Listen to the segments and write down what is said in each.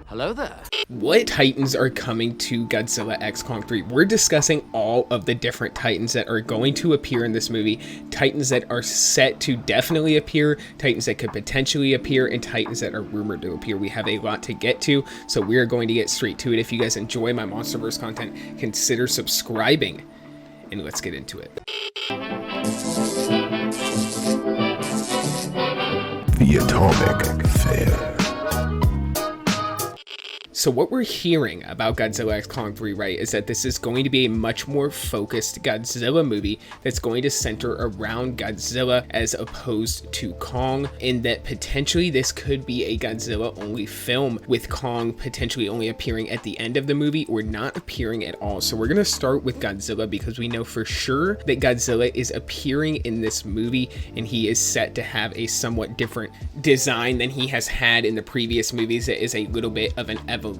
Hello there. What Titans are coming to Godzilla X Kong 3? We're discussing all of the different Titans that are going to appear in this movie. Titans that are set to definitely appear, Titans that could potentially appear, and Titans that are rumored to appear. We have a lot to get to, so we're going to get straight to it. If you guys enjoy my MonsterVerse content, consider subscribing, and let's get into it. The Atomic Fair. So what we're hearing about Godzilla X Kong 3, right, is that this is going to be a much more focused Godzilla movie that's going to center around Godzilla as opposed to Kong, and that potentially this could be a Godzilla-only film, with Kong potentially only appearing at the end of the movie or not appearing at all. So we're going to start with Godzilla because we know for sure that Godzilla is appearing in this movie, and he is set to have a somewhat different design than he has had in the previous movies. That is a little bit of an evolution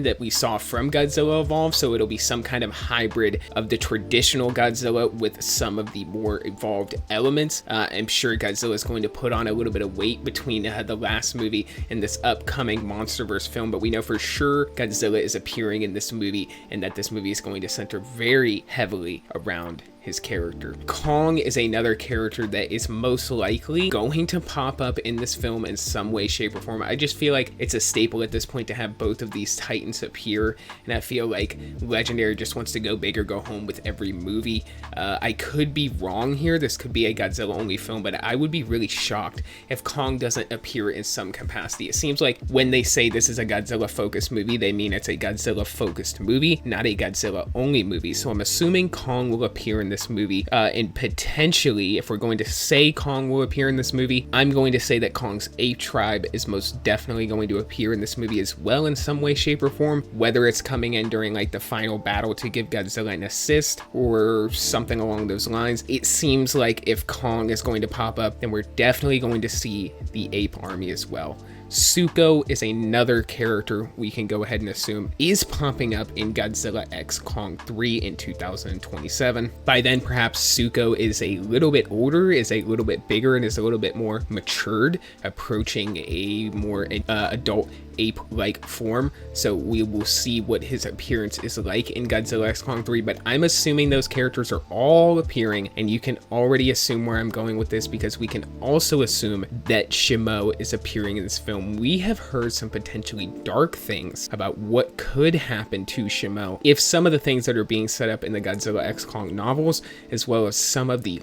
that we saw from Godzilla Evolved, so it'll be some kind of hybrid of the traditional Godzilla with some of the more evolved elements. I'm sure Godzilla is going to put on a little bit of weight between the last movie and this upcoming MonsterVerse film, but we know for sure Godzilla is appearing in this movie, and that this movie is going to center very heavily around his character. Kong is another character that is most likely going to pop up in this film in some way, shape, or form. I just feel like it's a staple at this point to have both of these Titans appear, and I feel like Legendary just wants to go big or go home with every movie. I could be wrong here. This could be a Godzilla-only film, but I would be really shocked if Kong doesn't appear in some capacity. It seems like when they say this is a Godzilla-focused movie, they mean it's a Godzilla-focused movie, not a Godzilla-only movie. So I'm assuming Kong will appear in this movie, and potentially, if we're going to say Kong will appear in this movie, I'm going to say that Kong's ape tribe is most definitely going to appear in this movie as well in some way, shape, or form, whether it's coming in during like the final battle to give Godzilla an assist or something along those lines. It seems like if Kong is going to pop up, then we're definitely going to see the ape army as well. Zuko is another character we can go ahead and assume is popping up in Godzilla X Kong 3 in 2027. By then, perhaps Zuko is a little bit older, is a little bit bigger, and is a little bit more matured, approaching a more adult ape-like form. So we will see what his appearance is like in Godzilla X Kong 3, but I'm assuming those characters are all appearing, and you can already assume where I'm going with this because we can also assume that Shimo is appearing in this film. We have heard some potentially dark things about what could happen to Shimo if some of the things that are being set up in the Godzilla X Kong novels, as well as some of the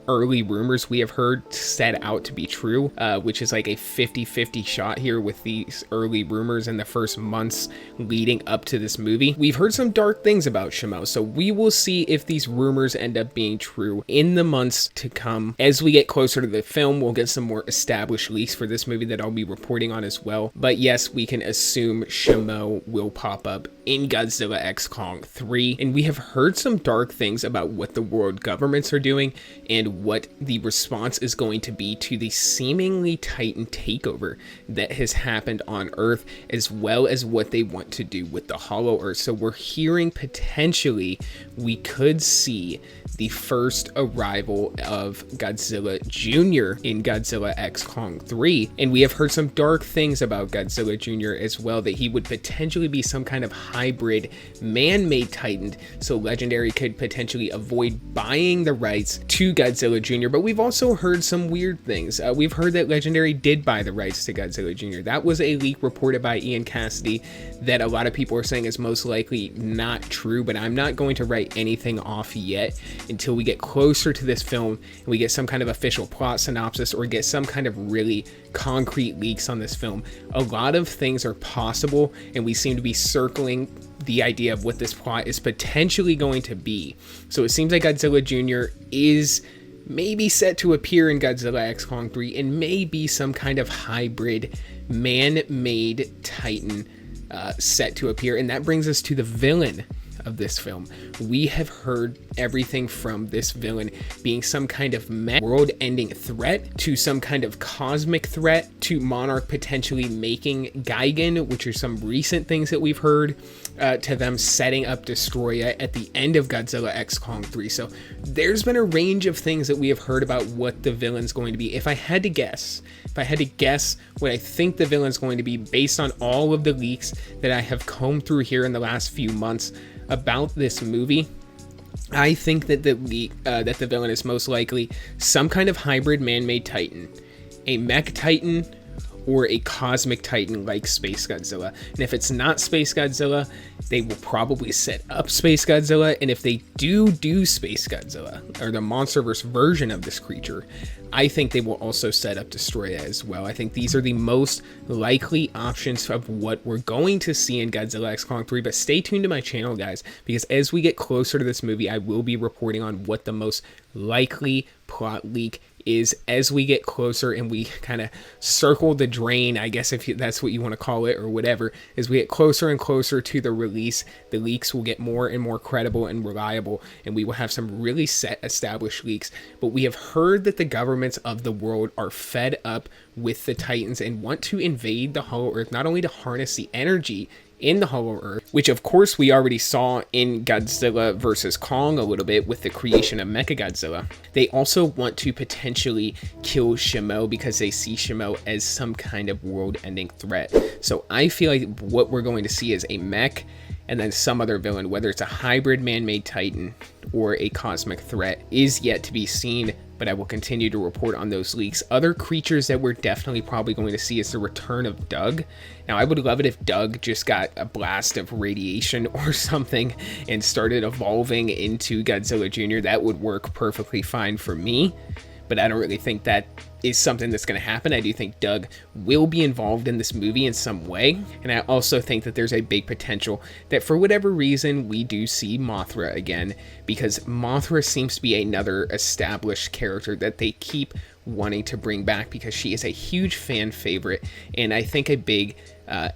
early rumors we have heard set out to be true, which is like a 50-50 shot here with these early rumors in the first months leading up to this movie. We've heard some dark things about Shimo, so we will see if these rumors end up being true in the months to come. As we get closer to the film, we'll get some more established leaks for this movie that I'll be reporting on as well. But yes, we can assume Shimo will pop up in Godzilla X Kong 3, and we have heard some dark things about what the world governments are doing and what the response is going to be to the seemingly Titan takeover that has happened on Earth, as well as what they want to do with the Hollow Earth. So we're hearing potentially we could see the first arrival of Godzilla Jr. in Godzilla X Kong 3, and we have heard some dark things about Godzilla Jr. as well, that he would potentially be some kind of hybrid man-made Titan, so Legendary could potentially avoid buying the rights to Godzilla Jr. But we've also heard some weird things. We've heard that Legendary did buy the rights to Godzilla Jr. That was a leak reported by Ian Cassidy that a lot of people are saying is most likely not true, but I'm not going to write anything off yet until we get closer to this film and we get some kind of official plot synopsis or get some kind of really concrete leaks on this film. A lot of things are possible, and we seem to be circling the idea of what this plot is potentially going to be. So it seems like Godzilla Jr. is maybe set to appear in Godzilla X Kong 3 and may be some kind of hybrid man-made Titan set to appear. And that brings us to the villain of this film. We have heard everything from this villain being some kind of world-ending threat, to some kind of cosmic threat, to Monarch potentially making Gigan, which are some recent things that we've heard, to them setting up Destroya at the end of Godzilla x Kong 3. So there's been a range of things that we have heard about what the villain's going to be. If I had to guess what I think the villain's going to be based on all of the leaks that I have combed through here in the last few months about this movie, I think that the villain is most likely some kind of hybrid man-made titan, a mech titan, or a cosmic titan like Space Godzilla. And if it's not Space Godzilla, they will probably set up Space Godzilla. And if they do Space Godzilla, or the MonsterVerse version of this creature, I think they will also set up Destroya as well. I think these are the most likely options of what we're going to see in Godzilla x Kong 3. But stay tuned to my channel, guys, because as we get closer to this movie, I will be reporting on what the most likely plot leak is as we get closer and we kind of circle the drain, I guess, if that's what you want to call it, or whatever. As we get closer and closer to the release, the leaks will get more and more credible and reliable, and we will have some really established leaks. But we have heard that the governments of the world are fed up with the Titans and want to invade the Hollow Earth, not only to harness the energy in the Hollow Earth, which of course we already saw in Godzilla vs. Kong a little bit with the creation of Mechagodzilla. They also want to potentially kill Shimo because they see Shimo as some kind of world-ending threat. So I feel like what we're going to see is a mech and then some other villain, whether it's a hybrid man-made titan or a cosmic threat, is yet to be seen, but I will continue to report on those leaks. Other creatures that we're definitely probably going to see is the return of Doug. Now, I would love it if Doug just got a blast of radiation or something and started evolving into Godzilla Jr. That would work perfectly fine for me, but I don't really think that is something that's going to happen. I do think Doug will be involved in this movie in some way, and I also think that there's a big potential that for whatever reason we do see Mothra again, because Mothra seems to be another established character that they keep wanting to bring back because she is a huge fan favorite, and I think a big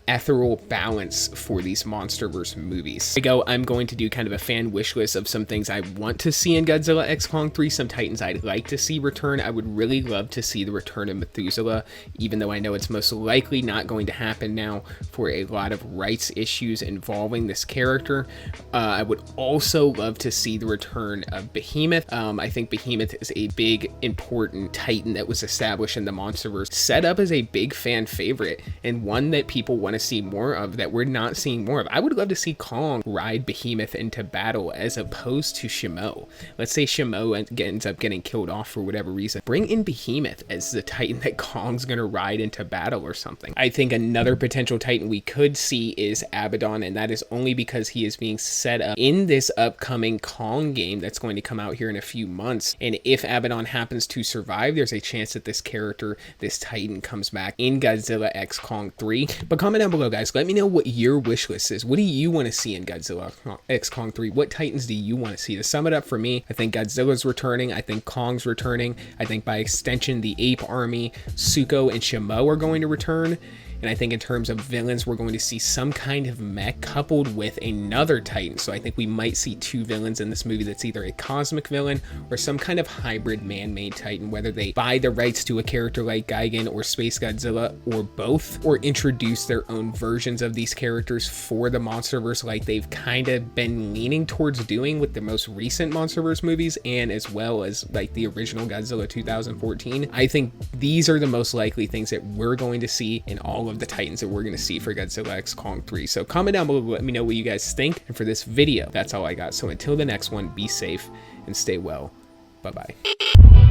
ethereal balance for these MonsterVerse movies. I'm going to do kind of a fan wish list of some things I want to see in Godzilla x Kong 3, some Titans I'd like to see return. I would really love to see the return of Methuselah, even though I know it's most likely not going to happen now for a lot of rights issues involving this character. I would also love to see the return of Behemoth. I think Behemoth is a big, important Titan that was established in the MonsterVerse, set up as a big fan favorite, and one that people want to see more of that we're not seeing more of. I would love to see Kong ride Behemoth into battle as opposed to Shimo. Let's say Shimo ends up getting killed off for whatever reason. Bring in Behemoth as the Titan that Kong's gonna ride into battle or something. I think another potential Titan we could see is Abaddon, and that is only because he is being set up in this upcoming Kong game that's going to come out here in a few months. And if Abaddon happens to survive, there's a chance that this character, this Titan, comes back in Godzilla x Kong 3. But comment down below, guys. Let me know what your wish list is. What do you want to see in Godzilla x Kong 3? What Titans do you want to see? To sum it up for me, I think Godzilla's returning. I think Kong's returning. I think by extension, the Ape Army, Suko, and Shimo are going to return. And I think in terms of villains, we're going to see some kind of mech coupled with another Titan. So I think we might see two villains in this movie that's either a cosmic villain or some kind of hybrid man-made Titan, whether they buy the rights to a character like Gigan or Space Godzilla or both, or introduce their own versions of these characters for the MonsterVerse like they've kind of been leaning towards doing with the most recent MonsterVerse movies, and as well as like the original Godzilla 2014. I think these are the most likely things that we're going to see in all of the Titans that we're going to see for Godzilla x Kong 3. So comment down below, let me know what you guys think. And for this video, that's all I got. So until the next one, be safe and stay well. Bye-bye.